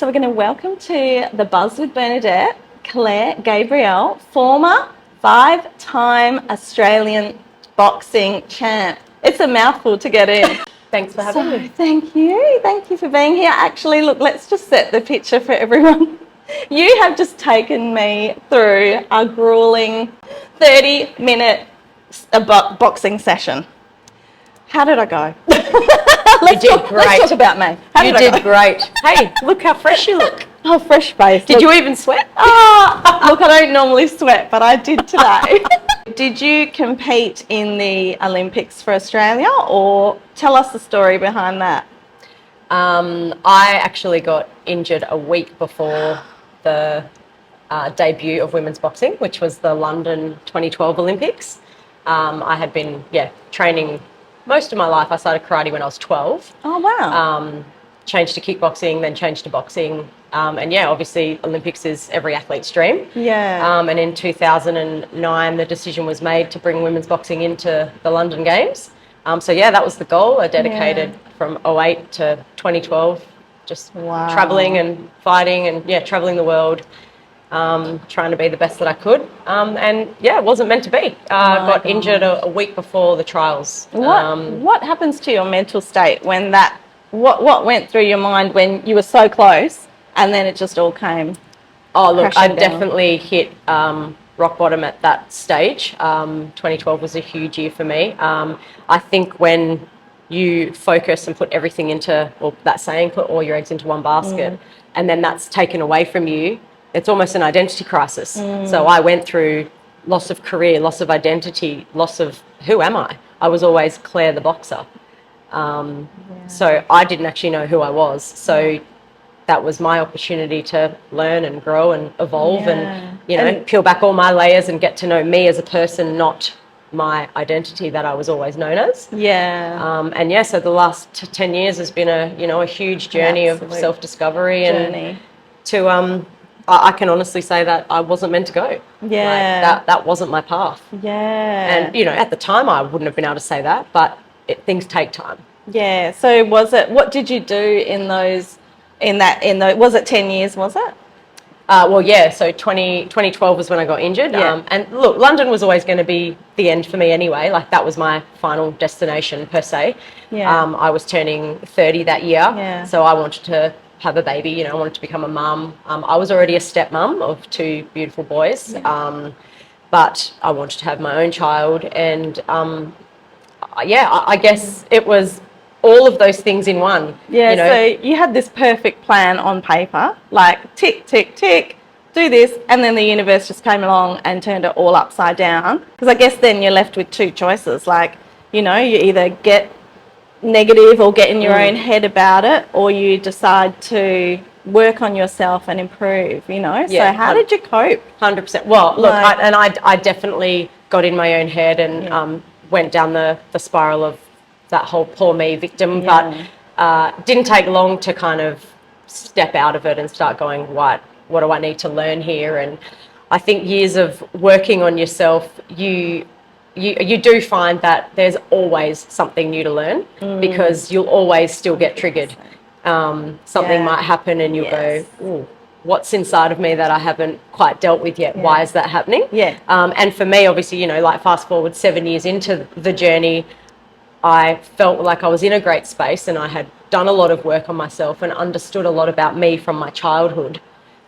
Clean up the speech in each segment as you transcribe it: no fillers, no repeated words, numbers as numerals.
So we're going to welcome to The Buzz with Bernadette, Claire Ghabrial, former 5-time Australian boxing champ. It's a mouthful to get in. Thanks for having me. Thank you. Thank you for being here. Actually, look, let's just set the picture for everyone. You have just taken me through a grueling 30-minute boxing session. How did I go? Let's talk about me. You did great. Hey, look how fresh you look. Oh, fresh face. Did you even sweat? Look, I don't normally sweat, but I did today. Did you compete in the Olympics for Australia, or tell us the story behind that? I actually got injured a week before the debut of women's boxing, which was the London 2012 Olympics. I had been, training most of my life. I started karate when I was 12. Oh, wow. Changed to kickboxing, then changed to boxing. And obviously Olympics is every athlete's dream. Yeah. And in 2009, the decision was made to bring women's boxing into the London Games. That was the goal. I dedicated from 2008 to 2012, just traveling and fighting and traveling the world, trying to be the best that I could. It wasn't meant to be. Got injured a week before the trials. What happens to your mental state when that, what went through your mind when you were so close and then it just all came? Oh, look, I definitely hit rock bottom at that stage. 2012 was a huge year for me. I think when you focus and put everything into, well, that saying, put all your eggs into one basket, and then that's taken away from you, it's almost an identity crisis. So I went through loss of career, loss of identity, loss of who am I? I was always Claire the boxer. So I didn't actually know who I was. So that was my opportunity to learn and grow and evolve and peel back all my layers and get to know me as a person, not my identity that I was always known as. So the last 10 years has been a huge journey of self-discovery and to I can honestly say that I wasn't meant to go. That wasn't my path. And at the time I wouldn't have been able to say that, but things take time. So what did you do in those was it 10 years, was it? So 2012 was when I got injured. And look, London was always going to be the end for me anyway. Like, that was my final destination per se. I was turning 30 that year. So I wanted to have a baby, I wanted to become a mum. I was already a stepmom of 2 beautiful boys. But I wanted to have my own child. And I guess it was all of those things in one. So you had this perfect plan on paper, like tick, tick, tick, do this, and then the universe just came along and turned it all upside down. Because I guess then you're left with 2 choices, like, you either get negative or get in your own head about it, or you decide to work on yourself and improve, So how did you cope? 100%. Well, look, I definitely got in my own head and went down the spiral of that whole poor me victim, but didn't take long to kind of step out of it and start going, what do I need to learn here? And I think years of working on yourself, you do find that there's always something new to learn, because you'll always still get triggered. Something might happen and you'll go, ooh, what's inside of me that I haven't quite dealt with yet? Why is that happening? And for me, obviously, fast forward 7 years into the journey, I felt like I was in a great space and I had done a lot of work on myself and understood a lot about me from my childhood.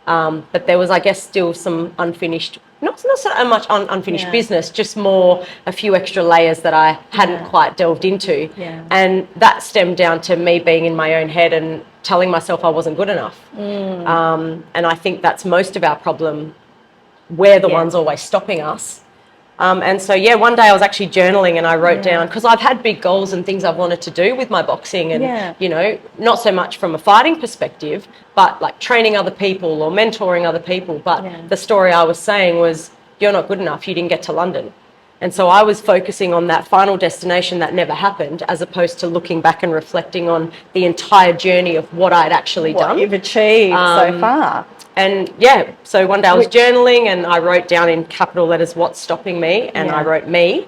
But there was, I guess, still some unfinished, not so much unfinished business, just more a few extra layers that I hadn't quite delved into. And that stemmed down to me being in my own head and telling myself I wasn't good enough. And I think that's most of our problem. We're the ones always stopping us. One day I was actually journaling and I wrote down, because I've had big goals and things I've wanted to do with my boxing and, not so much from a fighting perspective, but like training other people or mentoring other people. But the story I was saying was, you're not good enough, you didn't get to London. And so I was focusing on that final destination that never happened, as opposed to looking back and reflecting on the entire journey of what I'd actually done. What you've achieved so far. And so one day I was journaling and I wrote down in capital letters, what's stopping me? And I wrote me.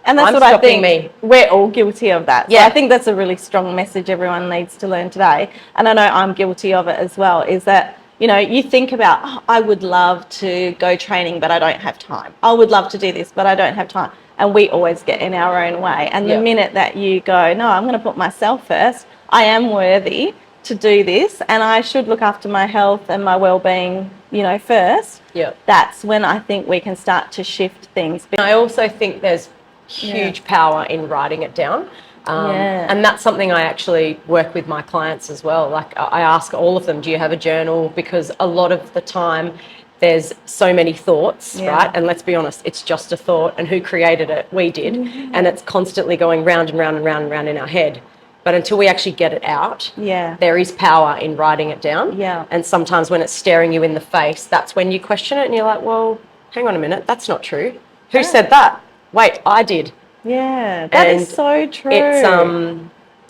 And that's I'm what I stopping think me. we're all guilty of that. So Yeah. I think that's a really strong message everyone needs to learn today. And I know I'm guilty of it as well, is that, you know, you think about, oh, I would love to go training, but I don't have time. I would love to do this, but I don't have time. And we always get in our own way. And the minute that you go, no, I'm going to put myself first, I am worthy to do this, and I should look after my health and my well-being, you know, first. That's when I think we can start to shift things. I also think there's huge power in writing it down. And that's something I actually work with my clients as well. Like I ask all of them, do you have a journal? Because a lot of the time there's so many thoughts, right? And let's be honest, it's just a thought, and who created it? We did. And it's constantly going round and round and round and round in our head. But until we actually get it out, there is power in writing it down. And sometimes when it's staring you in the face, that's when you question it and you're like, well, hang on a minute, that's not true. Who said that? Wait, I did. That is so true. It's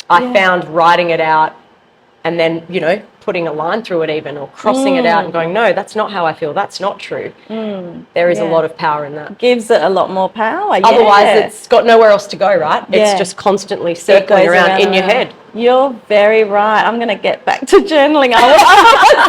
I found writing it out and then, you know, putting a line through it even, or crossing it out and going, no, that's not how I feel. That's not true. There is a lot of power in that. Gives it a lot more power. Otherwise, it's got nowhere else to go, right? It's just constantly circling around in your head. You're very right. I'm going to get back to journaling.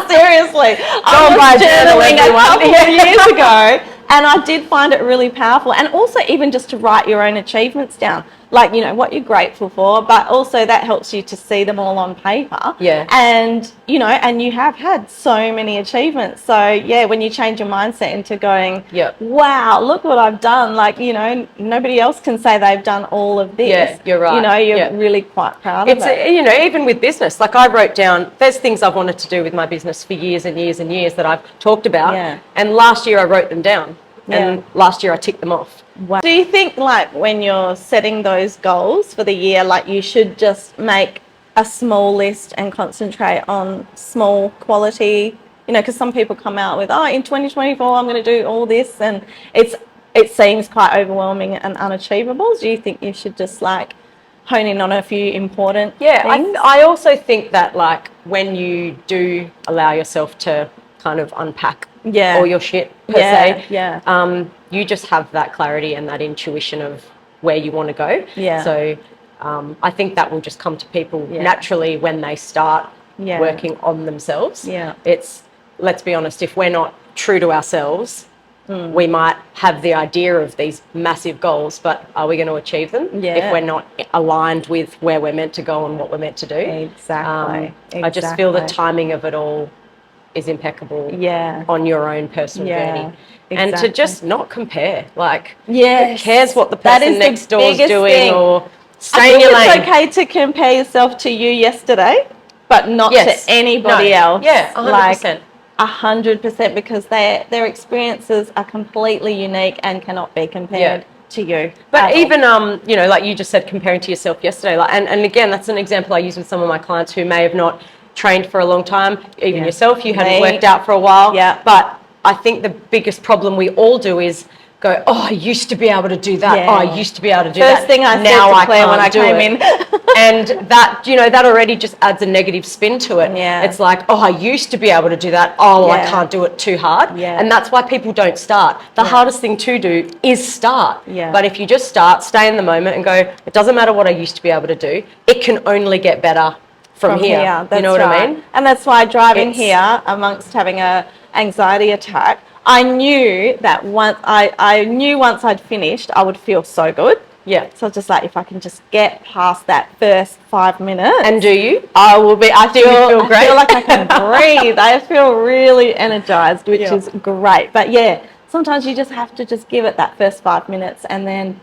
Seriously. I was journaling a couple of years ago. And I did find it really powerful. And also even just to write your own achievements down. Like, you know, what you're grateful for, but also that helps you to see them all on paper. And, you know, and you have had so many achievements. So, yeah, when you change your mindset into going, wow, look what I've done. Like, you know, nobody else can say they've done all of this. You're right. You know, you're really quite proud of it. You know, even with business, like I wrote down, there's things I've wanted to do with my business for years and years and years that I've talked about. And last year I wrote them down. And last year I ticked them off. Wow. Do you think, like, when you're setting those goals for the year, like, you should just make a small list and concentrate on small quality, you know, because some people come out with, oh, in 2024 I'm going to do all this, and it seems quite overwhelming and unachievable. Do you think you should just, like, hone in on a few important things? I also think that, like, when you do allow yourself to kind of unpack all your shit per se, you just have that clarity and that intuition of where you want to go. So I think that will just come to people naturally when they start working on themselves. It's, let's be honest, if we're not true to ourselves, we might have the idea of these massive goals, but are we going to achieve them if we're not aligned with where we're meant to go and what we're meant to do? Exactly. I just feel the timing of it all is impeccable on your own personal journey. And to just not compare. Like, who cares what the person next door is doing, or stay in your lane. It's okay to compare yourself to you yesterday, but not to anybody else. 100%. 100%, because their experiences are completely unique and cannot be compared to you. But even you know, like you just said, comparing to yourself yesterday, like, and again, that's an example I use with some of my clients who may have not trained for a long time. Even yourself, you hadn't worked out for a while. But I think the biggest problem we all do is go, oh, I used to be able to do that. Oh, I used to be able to do that. First thing I said to Claire when I came in. And that, you know, that already just adds a negative spin to it. It's like, oh, I used to be able to do that. Oh, I can't do it too hard. And that's why people don't start. The hardest thing to do is start. But if you just start, stay in the moment and go, it doesn't matter what I used to be able to do. It can only get better from here. You know what I mean? And that's why driving here, amongst having a anxiety attack, I knew that once I'd finished, I would feel so good. So I was just like, if I can just get past that first 5 minutes. And do you? I will be. I feel great. I feel like I can breathe. I feel really energized, which is great. But sometimes you just have to just give it that first 5 minutes and then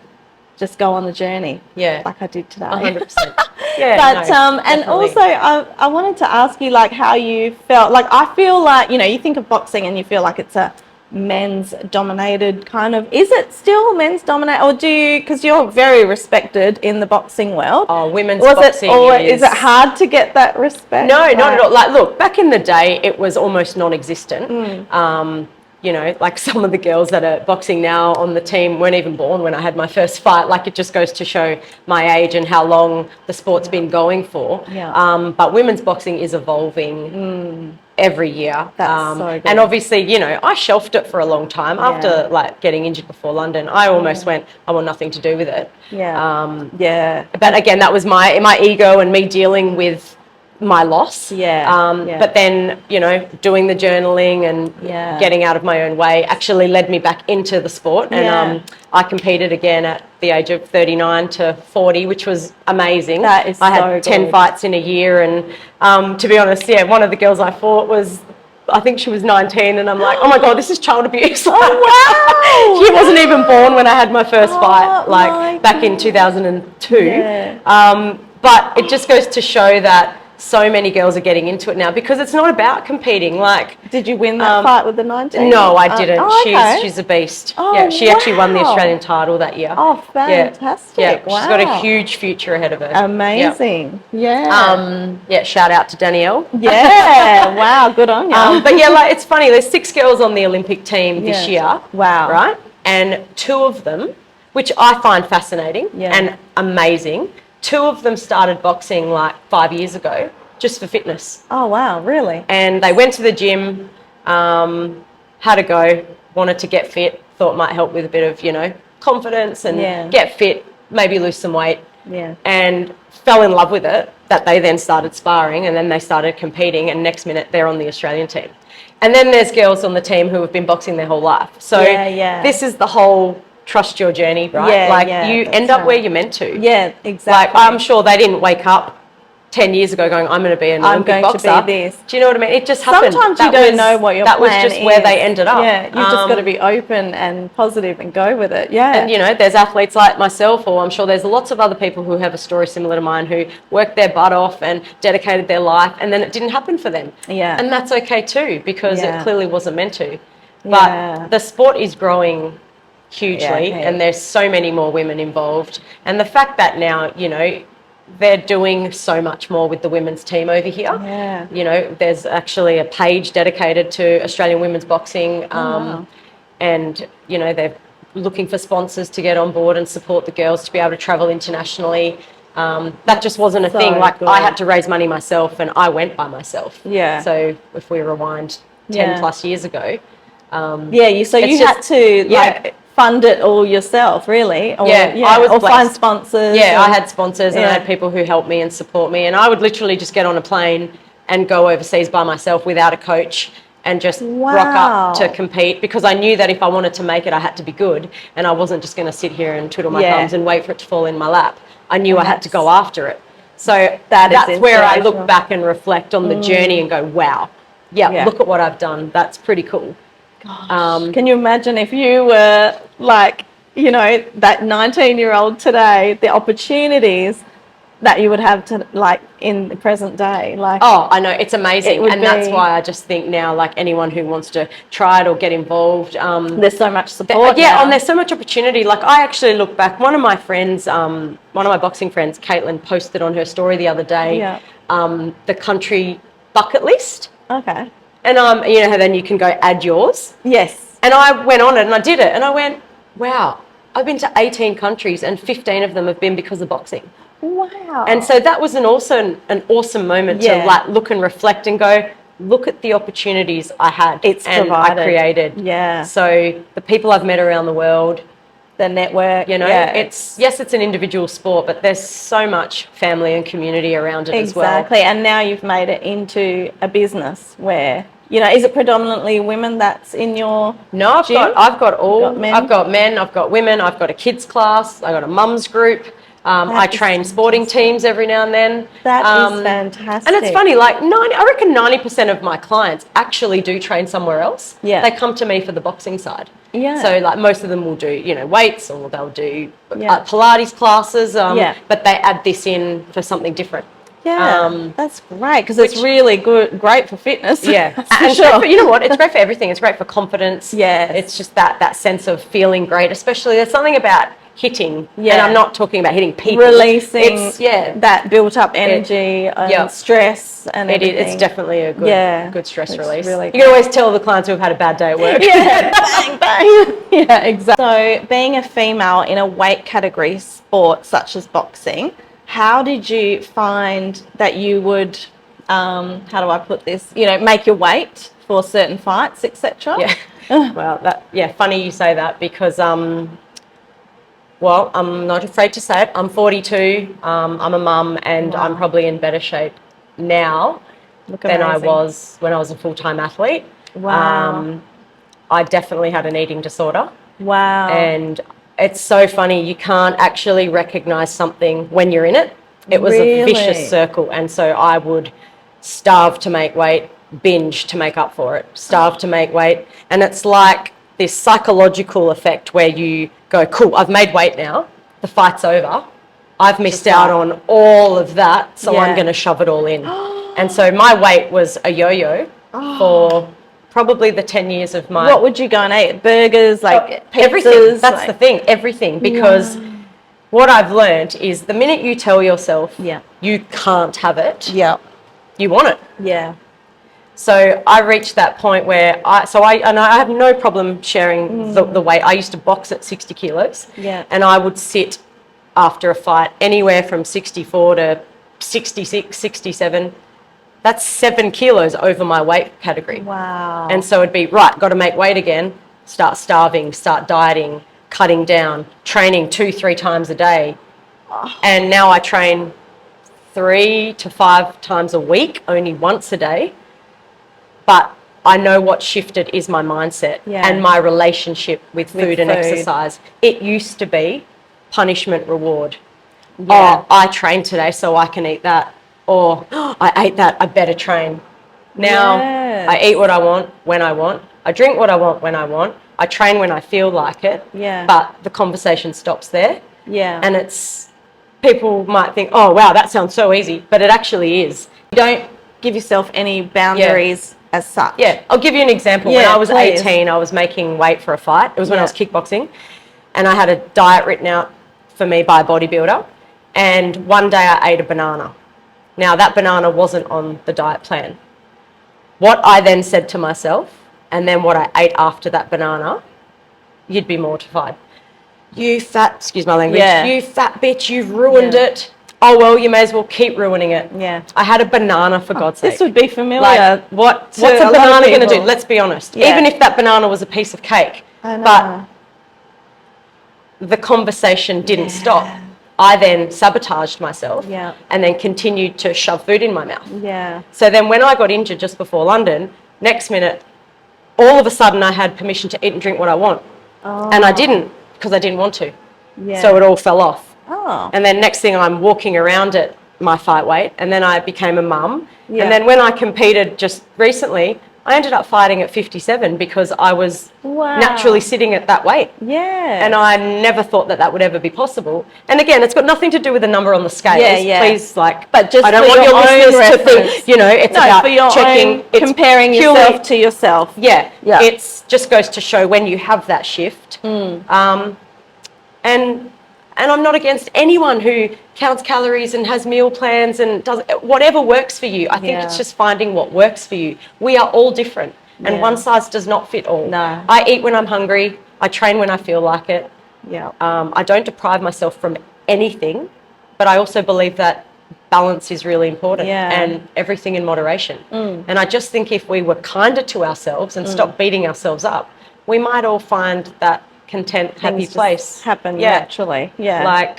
just go on the journey. Like I did today. 100%. And also I wanted to ask you, like, how you felt. Like, I feel like, you know, you think of boxing and you feel like it's a men's dominated kind of, is it still men's dominated, or do you, because you're very respected in the boxing world? Oh, women's boxing is it hard to get that respect? No, not at all. Like, look, back in the day it was almost non-existent. you know, like some of the girls that are boxing now on the team weren't even born when I had my first fight. Like, it just goes to show my age and how long the sport's been going for. But women's boxing is evolving every year. That's so good. And obviously, you know, I shelved it for a long time after like getting injured before London. I almost went, I want nothing to do with it. But again, that was my ego and me dealing with my loss. But then, you know, doing the journaling and getting out of my own way actually led me back into the sport. And I competed again at the age of 39 to 40, which was amazing. That is I had 10 fights in a year. And to be honest, one of the girls I fought was, I think she was 19, and I'm like, oh my God, this is child abuse. Oh, wow. She wasn't even born when I had my first fight, like back in 2002. But it just goes to show that so many girls are getting into it now, because it's not about competing. Like, did you win that fight with the 19? No, I didn't. She's a beast. She actually won the Australian title that year. Oh, fantastic. Wow. She's got a huge future ahead of her. Amazing. Shout out to Danielle. Wow, good on you. But like, it's funny, there's 6 girls on the Olympic team this year. Wow. Right? And 2 of them, which I find fascinating and amazing, 2 of them started boxing like 5 years ago, just for fitness. Oh, wow, really? And they went to the gym, had a go, wanted to get fit, thought might help with a bit of, you know, confidence and get fit, maybe lose some weight. And fell in love with it, that they then started sparring, and then they started competing, and next minute they're on the Australian team. And then there's girls on the team who have been boxing their whole life. So this is the whole trust your journey, right? You end up where you're meant to. Yeah, exactly. Like, I'm sure they didn't wake up 10 years ago going, I'm going to be an Olympic boxer. To be this. Do you know what I mean? It just happened. Sometimes you don't know what your plan is. That was just where they ended up. Yeah, you've just got to be open and positive and go with it. Yeah. And, you know, there's athletes like myself, or I'm sure there's lots of other people who have a story similar to mine, who worked their butt off and dedicated their life, and then it didn't happen for them. And that's okay too, because it clearly wasn't meant to. But the sport is growing hugely, and there's so many more women involved. And the fact that now, you know, they're doing so much more with the women's team over here. You know, there's actually a page dedicated to Australian women's boxing, and, you know, they're looking for sponsors to get on board and support the girls to be able to travel internationally. That just wasn't a thing. Like, good. I had to raise money myself, and I went by myself. So if we rewind 10 plus years ago. You had to like fund it all yourself, really? Or, I was blessed. Find sponsors. I had sponsors, and I had people who helped me and support me, and I would literally just get on a plane and go overseas by myself without a coach and just rock up to compete, because I knew that if I wanted to make it, I had to be good, and I wasn't just going to sit here and twiddle my thumbs and wait for it to fall in my lap. I knew I had to go after it. So that's where I look back and reflect on the journey and go, wow, look at what I've done. That's pretty cool. Gosh. Can you imagine if you were like, you know, that 19-year-old today, the opportunities that you would have to, like, in the present day? Like, oh, I know, it's amazing. And that's why I just think now, like, anyone who wants to try it or get involved, there's so much support. And there's so much opportunity. Like, I actually look back, one of my friends, one of my boxing friends, Caitlin, posted on her story the other day the country bucket list. Okay. And you know how then you can go add yours? Yes. And I went on it and I did it, and I went, wow, I've been to 18 countries and 15 of them have been because of boxing. Wow. And so that was an awesome moment to like look and reflect and go, look at the opportunities I had I created. Yeah. So the people I've met around the world, the network, you know, it's an individual sport, but there's so much family and community around it as well. Exactly. And now you've made it into a business where, you know, is it predominantly women that's in your gym? I've got men, I've got women, I've got a kids class, I've got a mums group. I train sporting teams every now and then. That is fantastic. And it's funny, like I reckon 90% of my clients actually do train somewhere else. They come to me for the boxing side. So like most of them will do, you know, weights, or they'll do Pilates classes, but they add this in for something different. That's great, because it's really great for fitness. And sure. You know what? It's great for everything. It's great for confidence. It's just that sense of feeling great. Especially, there's something about hitting. Yeah. And I'm not talking about hitting people. Releasing It's, that built up energy and stress and everything. It's definitely a good stress release. Really you can always tell the clients who've had a bad day at work. Yeah, bang, bang. Yeah, exactly. So being a female in a weight category sport such as boxing, how did you find that you would, how do I put this, make your weight for certain fights, etc.? Yeah. Well, funny you say that because, I'm not afraid to say it. I'm 42. I'm a mum, and I'm probably in better shape now than I was when I was a full-time athlete. Wow. I definitely had an eating disorder. Wow. And it's so funny. You can't actually recognize something when you're in it. It was a vicious circle. And so I would starve to make weight, binge to make up for it, starve to make weight. And it's like this psychological effect where you go, cool, I've made weight now. The fight's over. I've missed out on all of that. So I'm going to shove it all in. And so my weight was a yo-yo for probably the 10 years of my... What would you go and eat? Burgers, like pizzas? Everything. That's the thing, everything. Because what I've learned is the minute you tell yourself you can't have it, you want it. Yeah. So I reached that point where I have no problem sharing the weight. I used to box at 60 kilos. Yeah. And I would sit after a fight anywhere from 64 to 66, 67. That's 7 kilos over my weight category. Wow. And so it'd be, right, got to make weight again, start starving, start dieting, cutting down, training 2-3 times a day. And now I train 3 to 5 times a week, only once a day. But I know what shifted is my mindset and my relationship with food and exercise. It used to be punishment, reward. Yeah. Oh, I trained today so I can eat that. Or I ate that, I better train. Now I eat what I want when I want. I drink what I want when I want. I train when I feel like it. Yeah. But the conversation stops there. Yeah. And people might think, oh, wow, that sounds so easy. But it actually is. You don't give yourself any boundaries as such. Yeah. I'll give you an example. When I was 18, I was making weight for a fight. It was when I was kickboxing. And I had a diet written out for me by a bodybuilder. And one day I ate a banana. Now, that banana wasn't on the diet plan. What I then said to myself, and then what I ate after that banana, you'd be mortified. You fat, excuse my language, you fat bitch, you've ruined it. Oh, well, you may as well keep ruining it. Yeah. I had a banana, for God's sake. This would be familiar. Like, what's a banana going to do? Let's be honest. Yeah. Even if that banana was a piece of cake. I know. But the conversation didn't stop. I then sabotaged myself and then continued to shove food in my mouth. Yeah. So then when I got injured just before London, next minute, all of a sudden I had permission to eat and drink what I want. Oh. And I didn't because I didn't want to. Yeah. So it all fell off. Oh. And then next thing I'm walking around at my fight weight, and then I became a mum. Yeah. And then when I competed just recently, I ended up fighting at 57 because I was naturally sitting at that weight. Yeah. And I never thought that would ever be possible. And again, it's got nothing to do with the number on the scales. Please, but just I don't want your listeners to think, it's about for your checking. It's comparing yourself to yourself. Yeah. It just goes to show when you have that shift. And I'm not against anyone who counts calories and has meal plans and does whatever works for you. I think it's just finding what works for you. We are all different, and one size does not fit all. No. I eat when I'm hungry. I train when I feel like it. Yeah. I don't deprive myself from anything, but I also believe that balance is really important and everything in moderation. And I just think if we were kinder to ourselves and stop beating ourselves up, we might all find that content, happy place happen naturally. I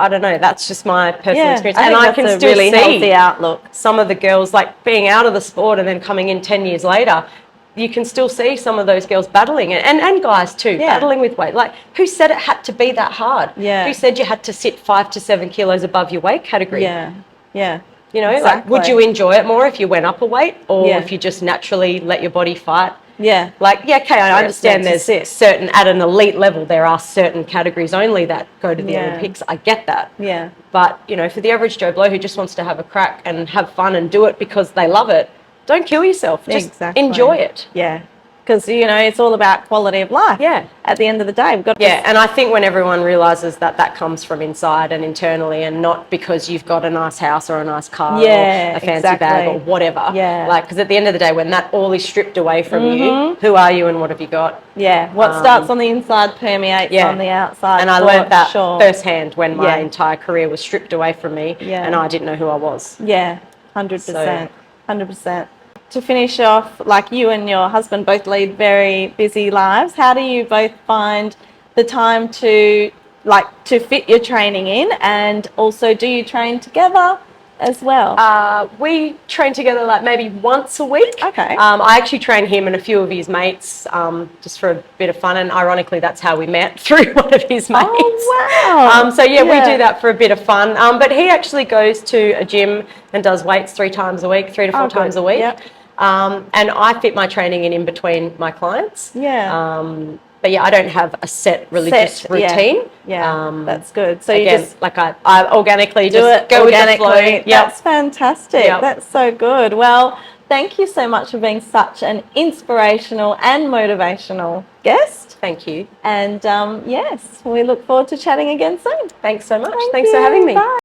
don't know, that's just my personal experience, and I can still really see healthy outlook. Some of the girls, like being out of the sport and then coming in 10 years later, you can still see some of those girls battling, and guys too, battling with weight. Like, who said it had to be that hard? Who said you had to sit 5 to 7 kilos above your weight category? Like, would you enjoy it more if you went up a weight, or if you just naturally let your body fight? I understand there's certain, at an elite level, there are certain categories only that go to the Olympics. I get that. Yeah. But, for the average Joe Blow who just wants to have a crack and have fun and do it because they love it, don't kill yourself. Just enjoy it. Yeah. because, you know, it's all about quality of life. Yeah. At the end of the day, we've got to Yeah, and I think when everyone realises that that comes from inside and internally, and not because you've got a nice house or a nice car or a fancy bag or whatever. Yeah. Like, because at the end of the day, when that all is stripped away from you, who are you and what have you got? Yeah, what starts on the inside permeates on the outside. And I learnt that firsthand when my entire career was stripped away from me, and I didn't know who I was. Yeah, 100%. 100%. To finish off, like, you and your husband both lead very busy lives. How do you both find the time to fit your training in, and also do you train together as well? We train together like maybe once a week. Okay. I actually train him and a few of his mates just for a bit of fun, and ironically that's how we met, through one of his mates. Oh, wow. So we do that for a bit of fun. But he actually goes to a gym and does weights 3 times a week, 3 to 4 times a week. Yep. And I fit my training in between my clients. Yeah. But yeah, I don't have a set religious routine. Yeah, that's good. So again, you just like I organically do just it go organically. with the flow. Yep. That's fantastic. Yep. That's so good. Well, thank you so much for being such an inspirational and motivational guest. Thank you. And yes, we look forward to chatting again soon. Thanks so much. Thanks for having me. Bye.